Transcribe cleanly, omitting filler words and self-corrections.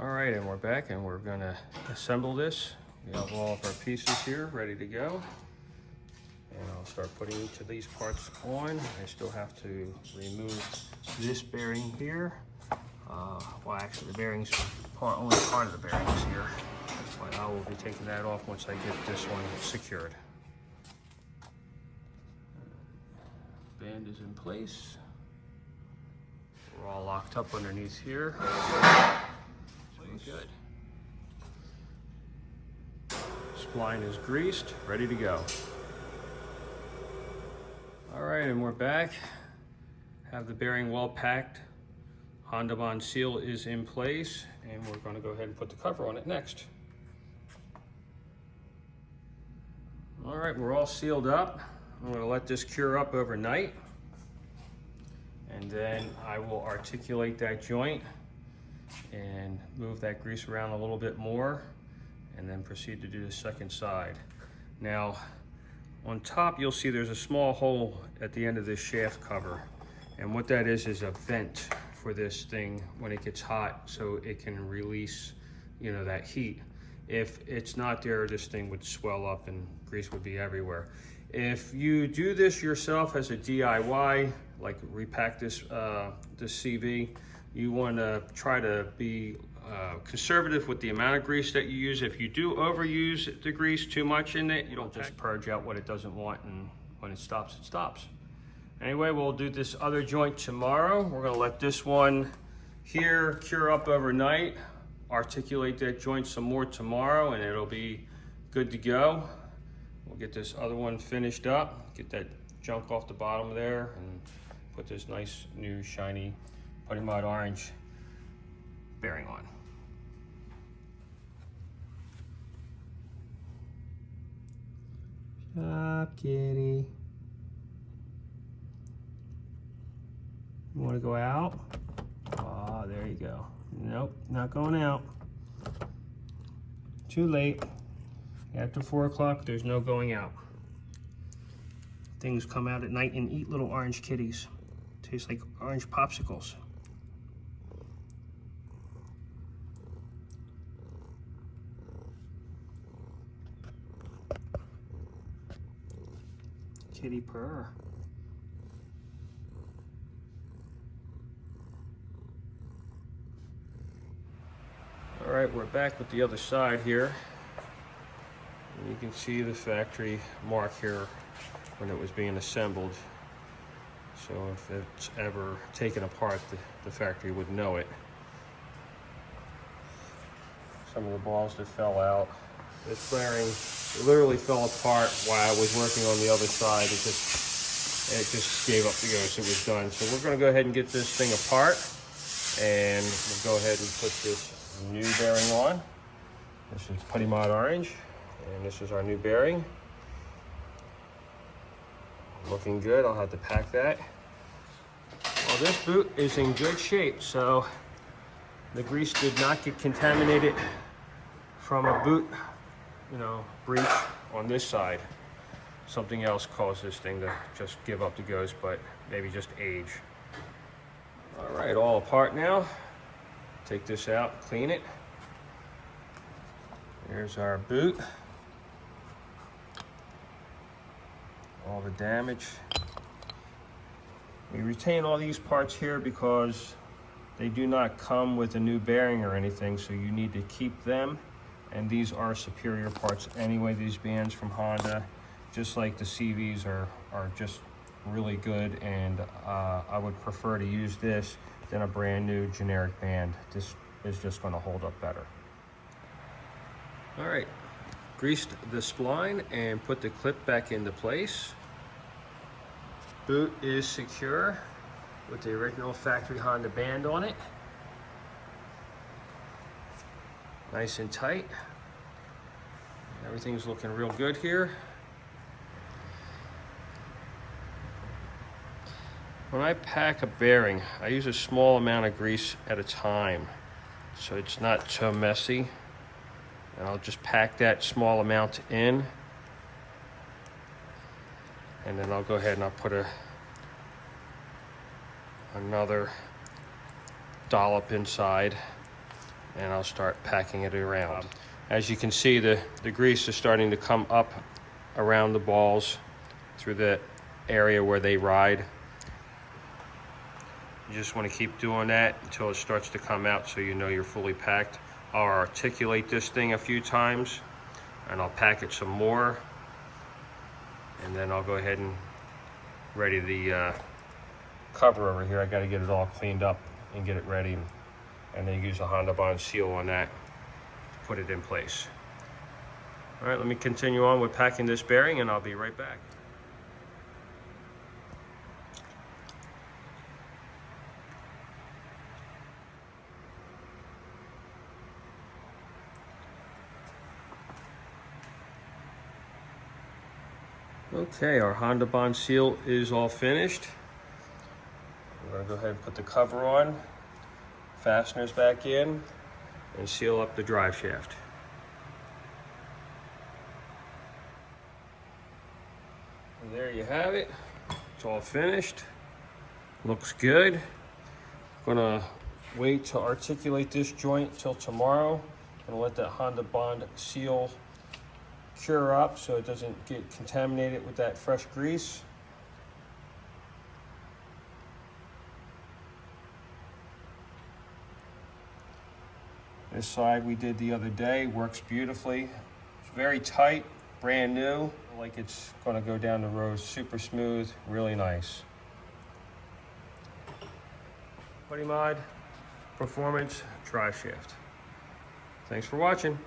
All right, and we're back and we're gonna assemble this. We have all of our pieces here ready to go. And I'll start putting each of these parts on. I still have to remove this bearing here. Well, actually the bearings, only part of the bearings here. But I will be taking that off once I get this one secured. Band is in place. We're all locked up underneath here. Good. Spline is greased, ready to go. All right, and we're back. Have the bearing well packed. Honda Bond seal is in place, and we're going to go ahead and put the cover on it next. All right, we're all sealed up. I'm going to let this cure up overnight, and then I will articulate that joint and move that grease around a little bit more, and then proceed to do the second side. Now, on top you'll see there's a small hole at the end of this shaft cover, and what that is a vent for this thing when it gets hot, so it can release, you know, that heat. If it's not there, this thing would swell up and grease would be everywhere. If you do this yourself as a DIY, like repack this CV, you want to try to be conservative with the amount of grease that you use. If you do overuse the grease too much in it, you don't just purge out what it doesn't want, and when it stops, it stops. Anyway, we'll do this other joint tomorrow. We're going to let this one here cure up overnight, articulate that joint some more tomorrow, and it'll be good to go. We'll get this other one finished up, get that junk off the bottom there, and put this nice new shiny Putty Mud orange bearing on. Stop, kitty. You want to go out? Oh, there you go. Nope, not going out. Too late. After 4 o'clock, there's no going out. Things come out at night and eat little orange kitties. Tastes like orange popsicles. Kitty purr. All right, we're back with the other side here. And you can see the factory mark here when it was being assembled. So if it's ever taken apart, the factory would know it. Some of the balls that fell out. This bearing literally fell apart while I was working on the other side. It just gave up the ghost. It was done. So we're going to go ahead and get this thing apart, and we'll go ahead and put this new bearing on. This is Putty Mud orange, and this is our new bearing. Looking good. I'll have to pack that. Well, this boot is in good shape, so the grease did not get contaminated from a boot, breach on this side. Something else caused this thing to just give up the ghost, but maybe just age. All right, all apart now. Take this out, clean it. Here's our boot. All the damage. We retain all these parts here because they do not come with a new bearing or anything, so you need to keep them. And these are superior parts anyway, these bands from Honda. Just like the CVs are just really good, and I would prefer to use this than a brand new generic band. This is just going to hold up better. All right, greased the spline and put the clip back into place. Boot is secure with the original factory Honda band on it. Nice and tight. Everything's looking real good here. When I pack a bearing, I use a small amount of grease at a time, so it's not so messy. And I'll just pack that small amount in, and then I'll go ahead and I'll put another dollop inside, and I'll start packing it around. As you can see, the grease is starting to come up around the balls through the area where they ride. You just want to keep doing that until it starts to come out so you know you're fully packed. I'll articulate this thing a few times and I'll pack it some more, and then I'll go ahead and ready the cover over here. I got to get it all cleaned up and get it ready, and then use a Honda Bond seal on that to put it in place. All right, let me continue on with packing this bearing and I'll be right back. Okay, our Honda Bond seal is all finished. We're going to go ahead and put the cover on, fasteners back in, and seal up the drive shaft. And there you have it. It's all finished. Looks good. Gonna wait to articulate this joint till tomorrow. Gonna let that Honda Bond seal cure up so it doesn't get contaminated with that fresh grease. This side we did the other day, works beautifully. It's very tight, brand new, like it's gonna go down the road super smooth, really nice. Buddy Mod Performance Drive Shaft. Thanks for watching.